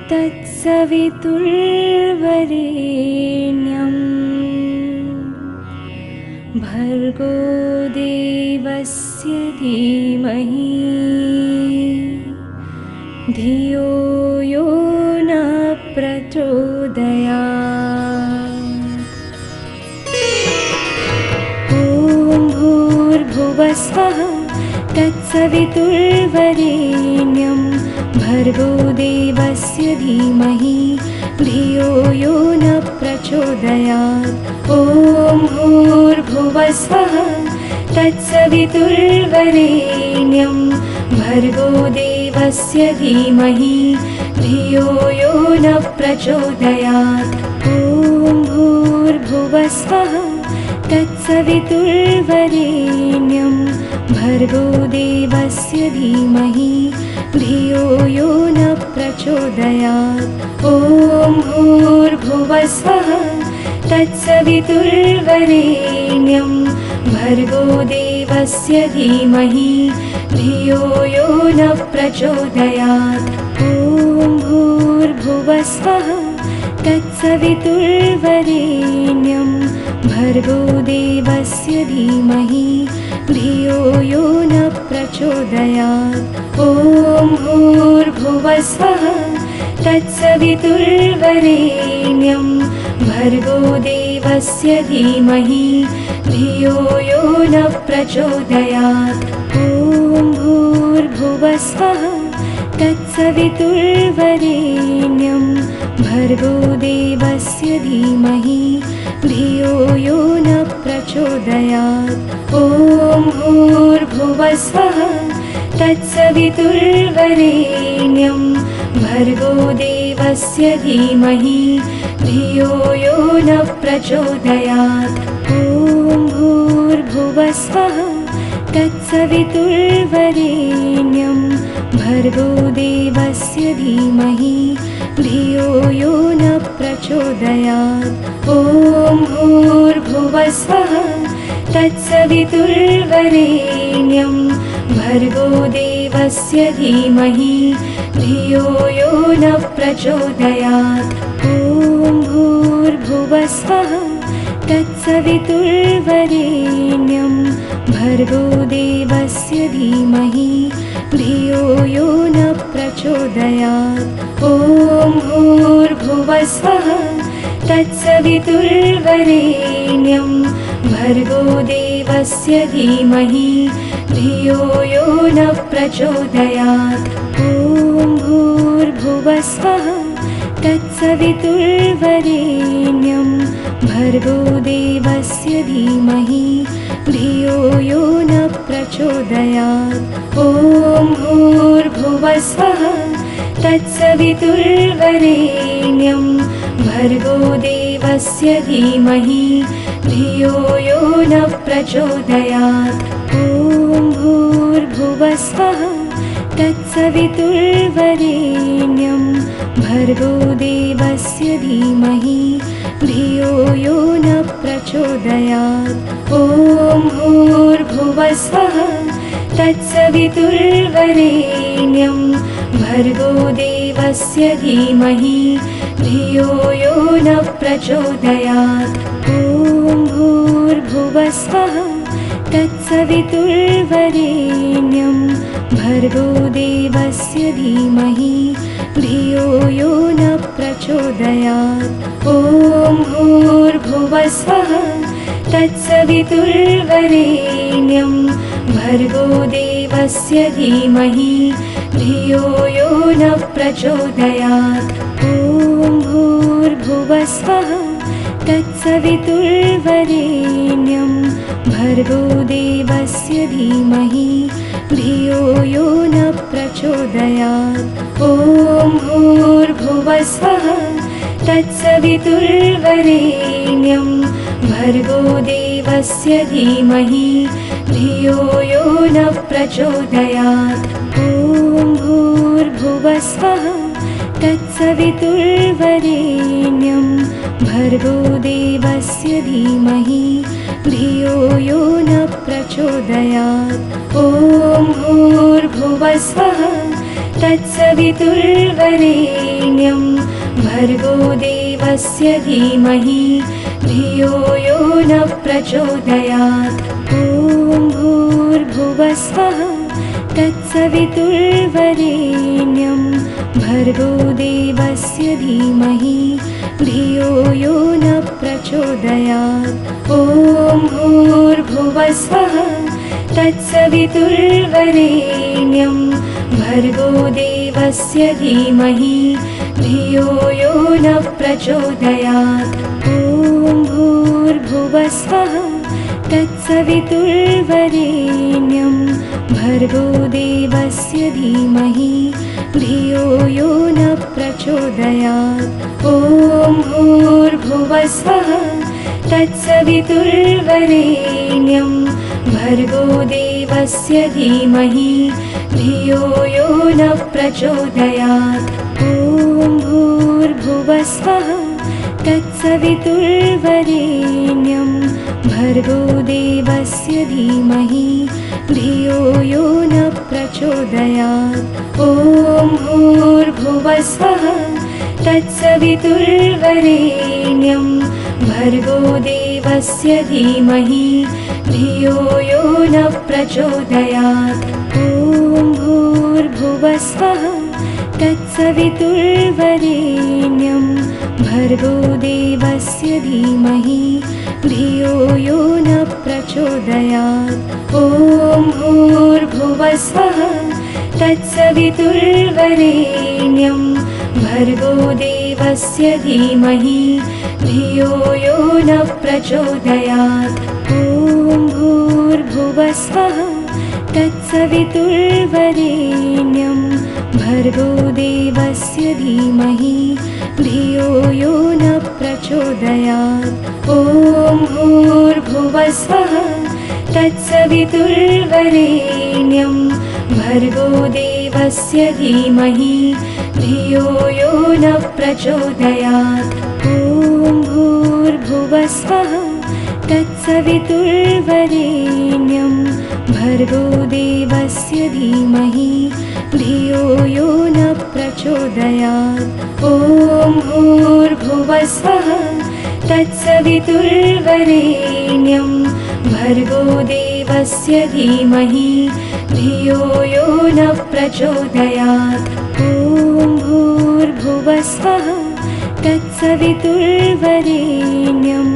तत्सवितुर्वरेण्यं भर्गो देवस्य धीमहि धियो यो न प्रचोदयात्। ॐ भूर्भुवस्वः तत्सवितुर्वरेण्यं भर्गो देवस्य धीमहि धियो यो न प्रचोदयात्। ॐ भूर्भुवस्वः तत्सवितुर्वरेण्यं भर्गो देवस्य धीमहि धियो यो न प्रचोदयात्। ॐ भूर्भुवस्वः तत्सवितुर्वरेण्यं भर्गो देवस्य धीमहि धियो यो न प्रचोदयात्। ॐ भूर्भुवस्वः तत्सवितुर्वरेण्यं भर्गो देवस्य धीमहि धियो यो न प्रचोदयात्। ॐ भूर्भुवस्वः तत्सवितुर्वरेण्यं भर्गो देवस्य धीमहि धियो यो न प्रचोदयात्। ॐ भूर्भुवस्वः तत्सवितुर्वरेण्यं भर्गो देवस्य धीमहि धियो यो न प्रचोदयात्। ॐ भूर्भुवस्वः तत्सवितुर्वरेण्यं भर्गो देवस्य धीमहि धियो यो न प्रचोदयात्। ॐ भूर्भुवस्वः तत्सवितुर्वरेण्यं भर्गो देवस्य धीमहि धियो यो न प्रचोदयात्। ॐ भूर्भुवस्वः तत्सवितुर्वरेण्यं भर्गो देवस्य धीमहि धियो यो न प्रचोदयात्। ॐ भूर्भुवस्वः तत्सवितुर्वरेण्यं भर्गो देवस्य धीमहि धियो यो न प्रचोदयात्। ॐ भूर्भुवस्वः तत्सवितुर्वरेण्यं भर्गो देवस्य धीमहि धियो यो न प्रचोदयात्। ॐ भूर्भुवस्वः तत्सवितुर्वरेण्यं भर्गो देवस्य धीमहि धियो यो न प्रचोदयात्। ॐ भूर्भुवस्वः तत्सवितुर्वरेण्यं भर्गो देवस्य धीमहि धियो यो न प्रचोदयात्। ॐ भूर्भुवस्वः तत्सवितुर्वरेण्यं भर्गो देवस्य धीमहि धियो यो न प्रचोदयात्। ॐ भूर्भुवस्वः तत्सवितुर्वरेण्यं भर्गो देवस्य धीमहि धियो यो न प्रचोदयात्। ॐ भूर्भुवस्वः तत्सवितुर्वरेण्यं भर्गो देवस्य धीमहि धियो यो न प्रचोदयात्। ॐ भूर्भुवस्वः तत्सवितुर्वरेण्यं भर्गो देवस्य धीमहि धियो यो न प्रचोदयात्। ॐ भूर्भुवस्वः तत्सवितुर्वरेण्यं भर्गो देवस्य धीमहि धियो यो न प्रचोदयात्। ॐ भूर्भुवस्वः तत्सवितुर्वरेण्यं भर्गो देवस्य धीमहि धियो यो न प्रचोदयात्। ॐ भूर्भुवस्वः तत्सवितुर्वरेण्यं भर्गो देवस्य धीमहि धियो यो न प्रचोदयात्। ॐ भूर्भुवस्वः तत्सवितुर्वरेण्यं भर्गो देवस्य धीमहि धियो यो न प्रचोदयात्। ॐ भूर्भुवस्वः तत्सवितुर्वरेण्यं भर्गो देवस्य धीमहि धियो यो न प्रचोदयात्। ॐ भूर्भुवस्वः तत्सवितुर्वरेण्यं भर्गो देवस्य धीमहि धियो यो न प्रचोदयात्। ॐ भूर्भुवस्वः तत्सवितुर्वरेण्यं भर्गो देवस्य धीमहि धियो यो न प्रचोदयात्। ॐ भूर्भुवस्वः तत्सवितुर्वरेण्यं भर्गो देवस्य धीमहि धियो यो न प्रचोदयात्। ॐ भूर्भुवस्वः तत्सवितुर्वरेण्यं भर्गो देवस्य धीमहि धियो यो न प्रचोदयात्। ॐ भूर्भुवस्वः तत्सवितुर्वरेण्यं भर्गो देवस्य धीमहि धियो यो न प्रचोदयात्। ॐ भूर्भुवस्वः तत्सवितुर्वरेण्यं भर्गो देवस्य धीमहि धियो यो न प्रचोदयात्। ॐ भूर्भुवस्वः तत्सवितुर्वरेण्यं भर्गो देवस्य धीमहि धियो यो न प्रचोदयात्। ॐ भूर्भुवस्वः तत्सवितुर्वरेण्यं भर्गो देवस्य धीमहि धियो यो न प्रचोदयात्। ॐ भूर्भुवस्वः तत्सवितुर्वरेण्यं भर्गो देवस्य धीमहि धियो यो न प्रचोदयात्। ॐ भूर्भुवस्वः तत्सवितुर्वरेण्यं भर्गो देवस्य धीमहि धियो यो न प्रचोदयात्। ॐ भूर्भुवस्वः तत्सवितुर्वरेण्यं भर्गो देवस्य धीमहि धियो यो न प्रचोदयात्। ॐ भूर्भुवस्वः तत्सवितुर्वरेण्यं भर्गो देवस्य धीमहि धियो यो न प्रचोदयात्। ॐ भूर्भुवस्वः तत्सवितुर्वरेण्यं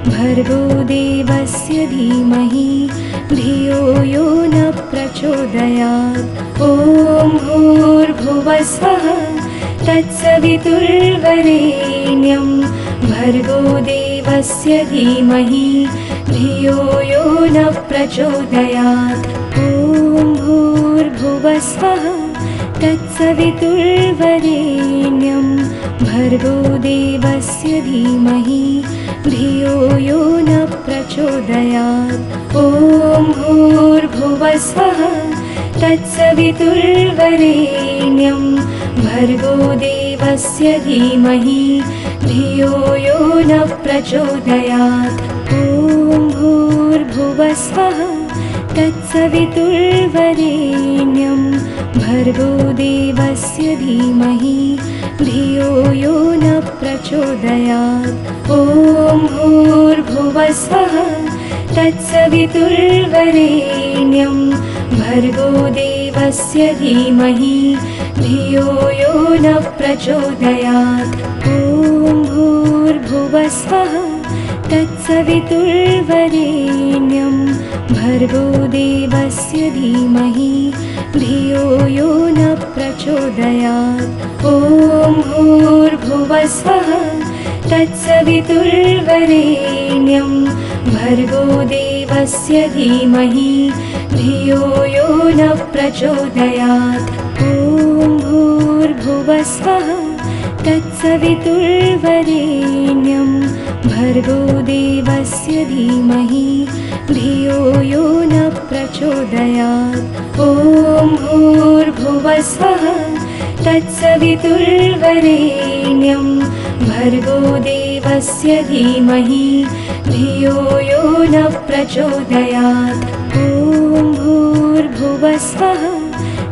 भर्गो देवस्य धीमहि धियो यो न प्रचोदयात्। ॐ भूर्भुवस्वः तत्सवितुर्वरेण्यं भर्गो देवस्य धीमहि धियो यो न प्रचोदयात्। ॐ भूर्भुवस्वः तत्सवितुर्वरेण्यं भर्गो देवस्य धीमहि धियो यो न प्रचोदयात्। ॐ भूर्भुवस्वः तत्सवितुर्वरेण्यं भर्गो देवस्य धीमहि धियो यो न प्रचोदयात्। ॐ भूर्भुवस्वः तत्सवितुर्वरेण्यं भर्गो देवस्य धीमहि धियो यो न प्रचोदयात्। ॐ भूर्भुवस्वः तत्सवितुर्वरेण्यं भर्गो देवस्य धीमहि धियो यो न प्रचोदयात्। ॐ भूर्भुवस्वः तत्सवितुर्वरेण्यं भर्गो देवस्य धीमहि धियो यो न प्रचोदयात्। ॐ भूर्भुवस्वः तत्सवितुर्वरेण्यं भर्गो देवस्य धीमहि धियो यो न प्रचोदयात्। ॐ भूर्भुवस्वः तत्सवितुर्वरेण्यं भर्गो देवस्य धीमहि धियो यो न प्रचोदयात्। ॐ भूर्भुवस्वः तत्सवितुर्वरेण्यं भर्गो देवस्य धीमहि धियो यो न प्रचोदयात्। ॐ भूर्भुवस्वः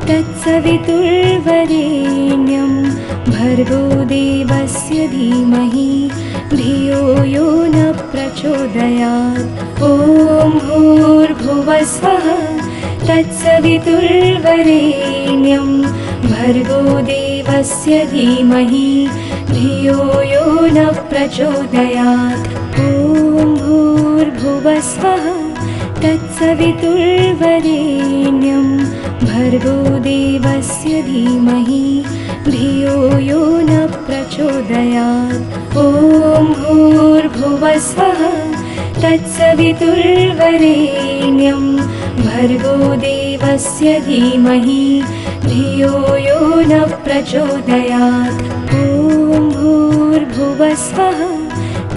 तत्सवितुर्वरेण्यं भर्गो देवस्य धीमहि धियो यो न प्रचोदयात्। ॐ भूर्भुवस्वः तत्सवितुर्वरेण्यं भर्गो देवस्य धीमहि धियो यो न प्रचोदयात्। ॐ भूर्भुवस्वः तत्सवितुर्वरेण्यं भर्गो देवस्य धीमहि धियो यो न प्रचोदयात्। ॐ भूर्भुवस्वः तत्सवितुर्वरेण्यं भर्गो देवस्य धीमहि धियो यो न प्रचोदयात्। ॐ भूर्भुवस्वः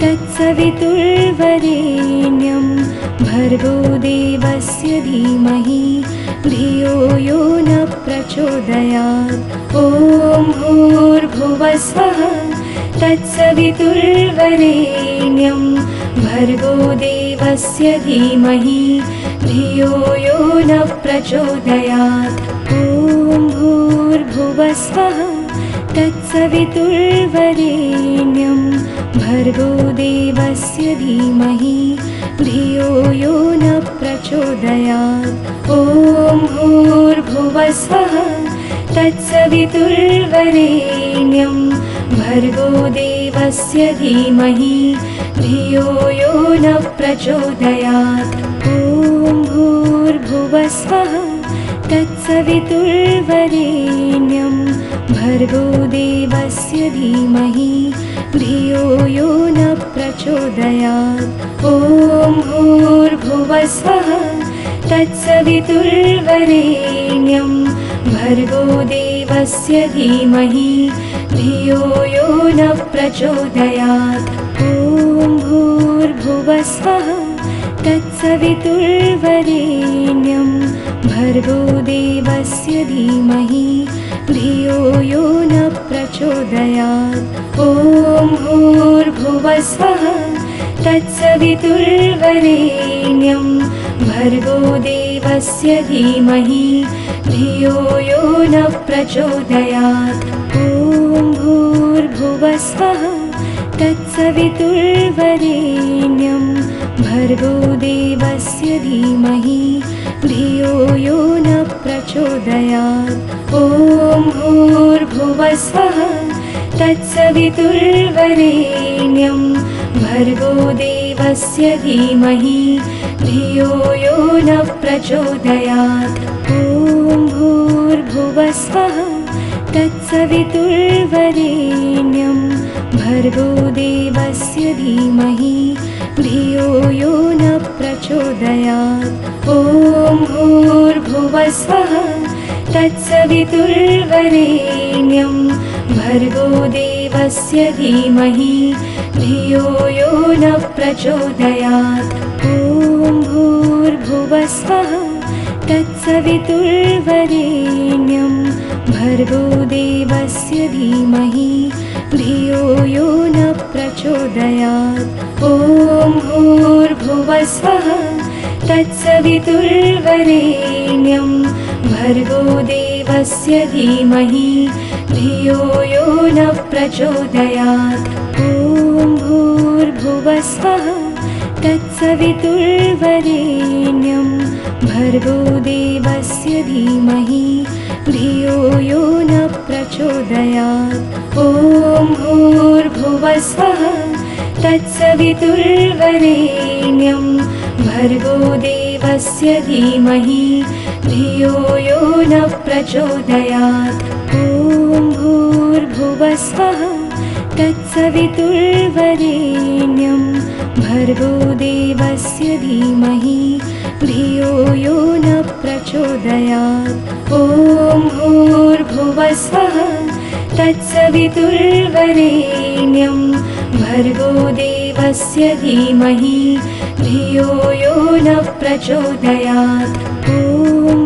तत्सवितुर्वरेण्यं भर्गो देवस्य धीमहि धियो यो न प्रचोदयात्। ॐ भूर्भुवस्वः तत्सवितुर्वरेण्यं भर्गो देवस्य धीमहि धियो यो न प्रचोदयात्। ॐ भूर्भुवस्वः तत्सवितुर्वरेण्यं भर्गो देवस्य धीमहि धियो यो न प्रचोदयात्। ॐ भूर्भुवस्वः तत्सवितुर्वरेण्यं भर्गो देवस्य धीमहि धियो यो न प्रचोदयात्। ॐ भूर्भुवस्वः तत्सवितुर्वरेण्यं भर्गो देवस्य धीमहि धियो यो न प्रचोदयात्। ॐ भूर्भुवस्वः तत्सवितुर्वरेण्यं भर्गो देवस्य धीमहि धियो यो न प्रचोदयात्। ॐ भूर्भुवस्वः तत्सवितुर्वरेण्यं भर्गो देवस्य धीमहि धियो यो न प्रचोदयात्। ॐ भूर्भुवस्वः तत्सवितुर्वरेण्यं भर्गो देवस्य धीमहि धियो यो न प्रचोदयात्। ॐ भूर्भुवस्वः तत्सवितुर्वरेण्यं भर्गो देवस्य धीमहि धियो यो न प्रचोदयात्। ॐ भूर्भुवस्वः तत्सवितुर्वरेण्यं भर्गो देवस्य धीमहि धियो यो न प्रचोदयात्। ॐ भूर्भुवस्वः तत्सवितुर्वरेण्यं भर्गो देवस्य धीमहि धियो यो न प्रचोदयात्। ॐ भूर्भुवस्वः तत्सवितुर्वरेण्यं भर्गो देवस्य धीमहि धियो यो न प्रचोदयात्। ॐ भूर्भुवस्वः तत्सवितुर्वरेण्यं भर्गो देवस्य धीमहि धियो यो न प्रचोदयात्। ॐ भूर्भुवस्वः तत्सवितुर्वरेण्यं भर्गो देवस्य धीमहि धियो यो न प्रचोदयात्। ॐ भूर्भुवस्वः तत्सवितुर्वरेण्यं भर्गो देवस्य धीमहि धियो यो न प्रचोदयात्। ॐ भूर्भुवस्वः तत्सवितुर्वरेण्यं भर्गो देवस्य धीमहि धियो यो न प्रचोदयात्। ॐ भूर्भुवस्वः तत्सवितुर्वरेण्यं भर्गो देवस्य धीमहि धियो यो न प्रचोदयात्। ॐ भूर्भुवस्वः तत्सवितुर्वरेण्यं भर्गो देवस्य धीमहि धियो यो न प्रचोदयात्। ॐ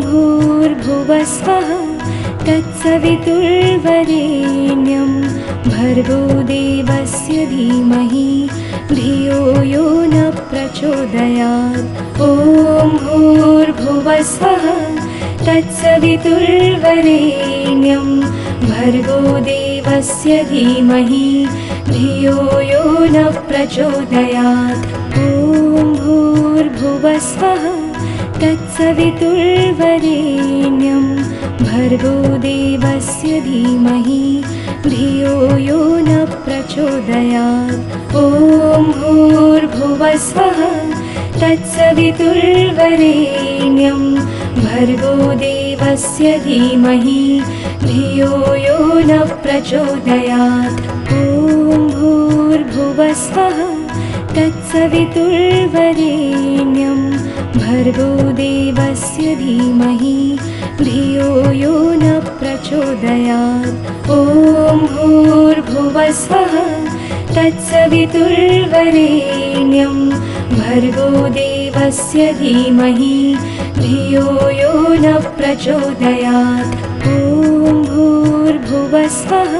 भूर्भुवस्वः तत्सवितुर्वरेण्यं भर्गो देवस्य धीमहि धियो यो न प्रचोदयात्। ॐ भूर्भुवस्वः तत्सवितुर्वरेण्यं भर्गो देवस्य धीमहि धियो यो न प्रचोदयात्। ॐ भूर्भुवस्वः तत्सवितुर्वरेण्यं भर्गो देवस्य धीमहि धियो यो न प्रचोदयात्। ॐ भूर्भुवस्वः तत्सवितुर्वरेण्यं भर्गो देवस्य धीमहि धियो यो न प्रचोदयात्। ॐ भूर्भुवस्वः तत्सवितुर्वरेण्यं भर्गो देवस्य धीमहि धियो यो न प्रचोदयात्। ॐ भूर्भुवस्वः तत्सवितुर्वरेण्यं भर्गो देवस्य धीमहि धियो यो न प्रचोदयात्। ॐ भूर्भुवस्वः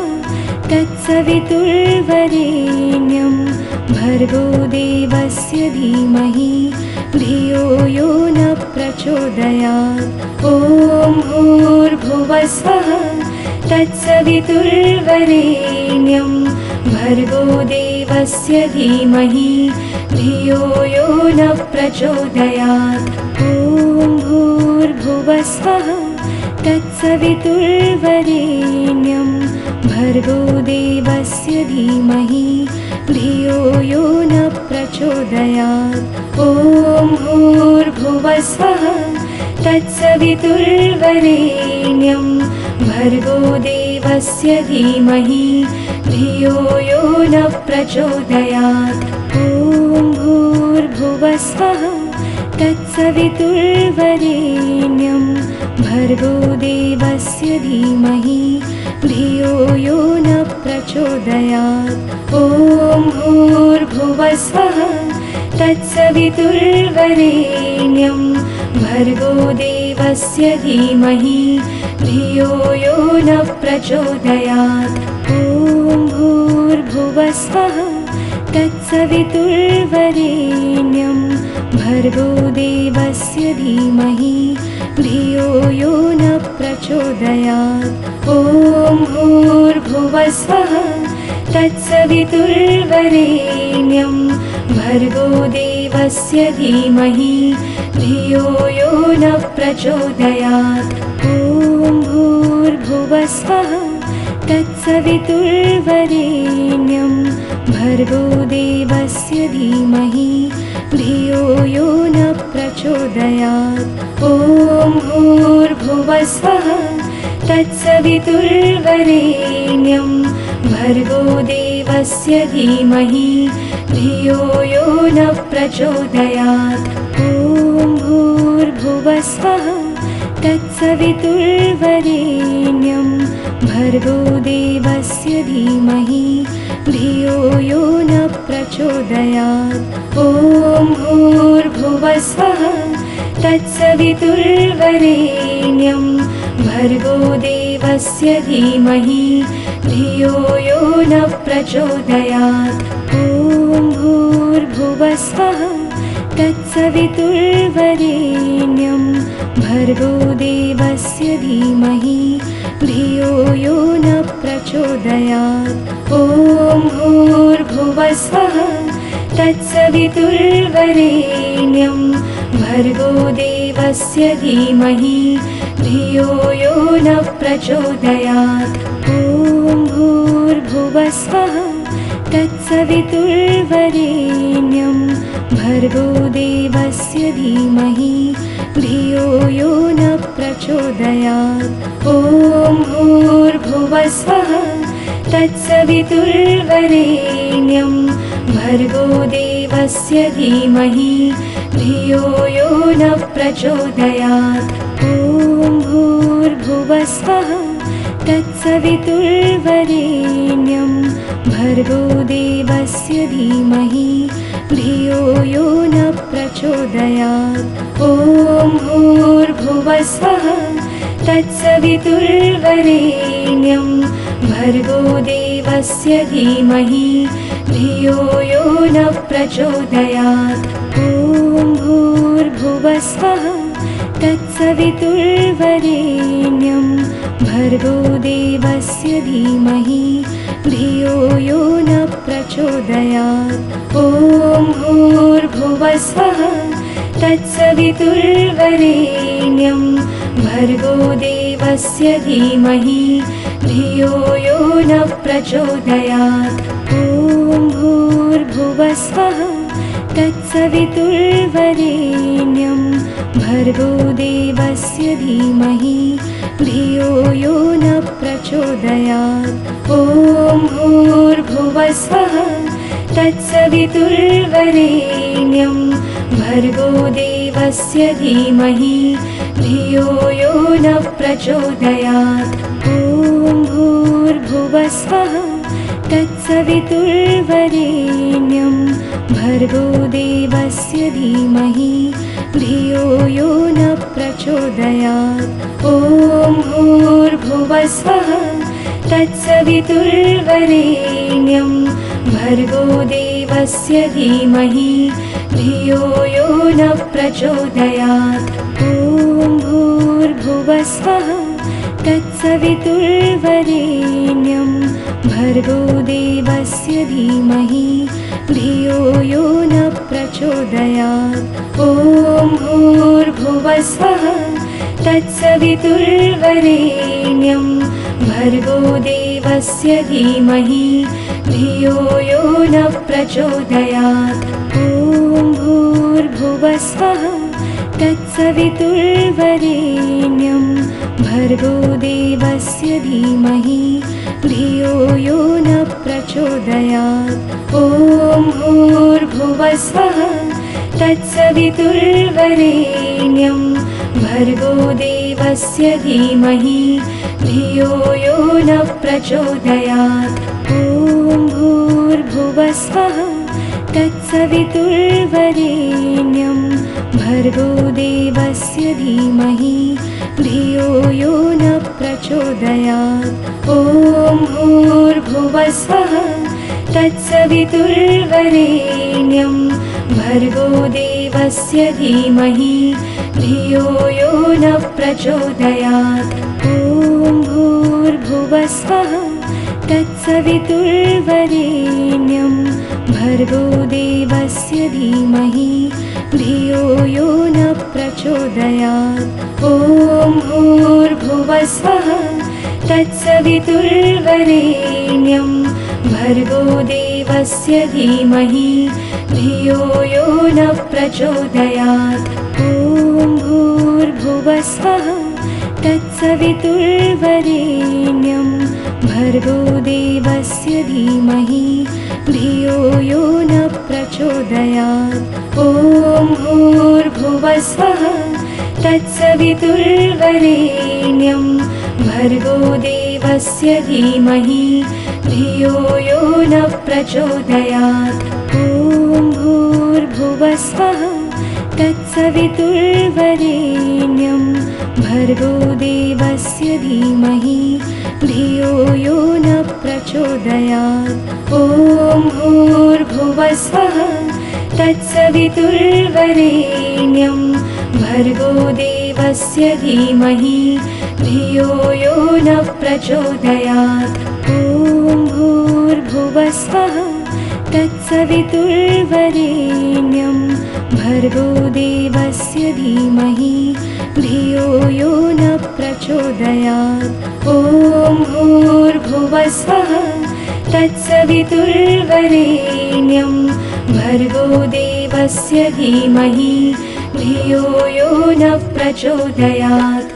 तत्सवितुर्वरेण्यं भर्गो देवस्य धीमहि धियो यो न प्रचोदयात्। ॐ भूर्भुवस्वः तत्सवितुर्वरेण्यं भर्गो देवस्य धीमहि धियो यो न प्रचोदयात्। ॐ भूर्भुवस्वः तत्सवितुर्वरेण्यं भर्गो देवस्य धीमहि धियो यो न प्रचोदयात्। ॐ भूर्भुवस्वः तत्सवितुर्वरेण्यं भर्गो देवस्य धीमहि धियो यो न प्रचोदयात्। ॐ भूर्भुवस्वः तत्सवितुर्वरेण्यं भर्गो देवस्य धीमहि धियो यो न प्रचोदयात्। ॐ भूर्भुवस्वः तत्सवितुर्वरेण्यं भर्गो देवस्य धीमहि धियो यो न प्रचोदयात्। ॐ भूर्भुवस्वः तत्सवितुर्वरेण्यं भर्गो देवस्य धीमहि धियो यो न प्रचोदयात्। ॐ भूर्भुवस्वः तत्सवितुर्वरेण्यं भर्गो देवस्य धीमहि धियो यो न प्रचोदयात्। ॐ भूर्भुवस्वः तत्सवितुर्वरेण्यं भर्गो देवस्य धीमहि धियो यो न प्रचोदयात्। ॐ भूर्भुवस्वः तत्सवितुर्वरेण्यं भर्गो देवस्य धीमहि धियो यो न प्रचोदयात्। ॐ भूर्भुवस्वः तत्सवितुर्वरेण्यं भर्गो देवस्य धीमहि धियो यो न प्रचोदयात्। ॐ भूर्भुवस्वः तत्सवितुर्वरेण्यं भर्गो देवस्य धीमहि धियो यो न प्रचोदयात्। ॐ भूर्भुवस्वः तत्सवितुर्वरेण्यं भर्गो देवस्य धीमहि धियो यो न प्रचोदयात्। ॐ भूर्भुवस्वः तत्सवितुर्वरेण्यं भर्गो देवस्य धीमहि धियो यो न प्रचोदयात्। ॐ भूर्भुवस्वः तत्सवितुर्वरेण्यं भर्गो देवस्य धीमहि धियो यो न प्रचोदयात्। ॐ भूर्भुवस्वः तत्सवितुर्वरेण्यं भर्गो देवस्य धीमहि धियो यो न प्रचोदयात्। ॐ भूर्भुवस्वः तत्सवितुर्वरेण्यं भर्गो देवस्य धीमहि धियो यो न प्रचोदयात्। ॐ भूर्भुवस्वः तत्सवितुर्वरेण्यं भर्गो देवस्य धीमहि धियो यो न प्रचोदयात्। ॐ भूर्भुवस्वः तत्सवितुर्वरेण्यं भर्गो देवस्य धीमहि धियो यो न प्रचोदयात्। ॐ भूर्भुवस्वः तत्सवितुर्वरेण्यं भर्गो देवस्य धीमहि धियो यो न प्रचोदयात्। ॐ भूर्भुवस्वः तत्सवितुर्वरेण्यं भर्गो देवस्य धीमहि धियो यो न प्रचोदयात्। ॐ भूर्भुवस्वः तत्सवितुर्वरेण्यं भर्गो देवस्य धीमहि धियो यो न प्रचोदयात्। ॐ भूर्भुवस्वः तत्सवितुर्वरेण्यं भर्गो देवस्य धीमहि धियो यो न प्रचोदयात्। ॐ भूर्भुवस्वः तत्सवितुर्वरेण्यं भर्गो देवस्य धीमहि धियो यो न प्रचोदयात्। ॐ भूर्भुवस्वः तत्सवितुर्वरेण्यं भर्गो देवस्य धीमहि धियो यो न प्रचोदयात्। ॐ भूर्भुवस्वः तत्सवितुर्वरेण्यं भर्गो देवस्य धीमहि धियो यो न प्रचोदयात्। ॐ भूर्भुवस्वः तत्सवितुर्वरेण्यं भर्गो देवस्य धीमहि धियो यो न प्रचोदयात्। ॐ भूर्भुवस्वः तत्सवितुर्वरेण्यं भर्गो देवस्य धीमहि धियो यो न प्रचोदयात्। ॐ भूर्भुवस्वः तत्सवितुर्वरेण्यं भर्गो देवस्य धीमहि धियो यो न प्रचोदयात्। ॐ भूर्भुवस्वः तत्सवितुर्वरेण्यं भर्गो देवस्य धीमहि धियो यो न प्रचोदयात्। ॐ भूर्भुवस्वः तत्सवितुर्वरेण्यं भर्गो देवस्य धीमहि धियो यो न प्रचोदयात्। ॐ भूर्भुवस्वः तत्सवितुर्वरेण्यं भर्गो देवस्य धीमहि धियो यो न प्रचोदयात्। ॐ भूर्भुवस्वः तत्सवितुर्वरेण्यं भर्गो देवस्य धीमहि धियो यो न प्रचोदयात्। ॐ भूर्भुवस्वः तत्सवितुर्वरेण्यं भर्गो देवस्य धीमहि धियो यो न प्रचोदयात्। ॐ भूर्भुवस्वः तत्सवितुर्वरेण्यं भर्गो देवस्य धीमहि धियो यो न प्रचोदयात्। ॐ भूर्भुवस्वः तत्सवितुर्वरेण्यं भर्गो देवस्य धीमहि धियो यो न प्रचोदयात्। ॐ भूर्भुवस्वः तत्सवितुर्वरेण्यं भर्गो देवस्य धीमहि धियो यो न प्रचोदयात्। ॐ भूर्भुवस्वः तत्सवितुर्वरेण्यं भर्गो देवस्य धीमहि धियो यो न प्रचोदयात्।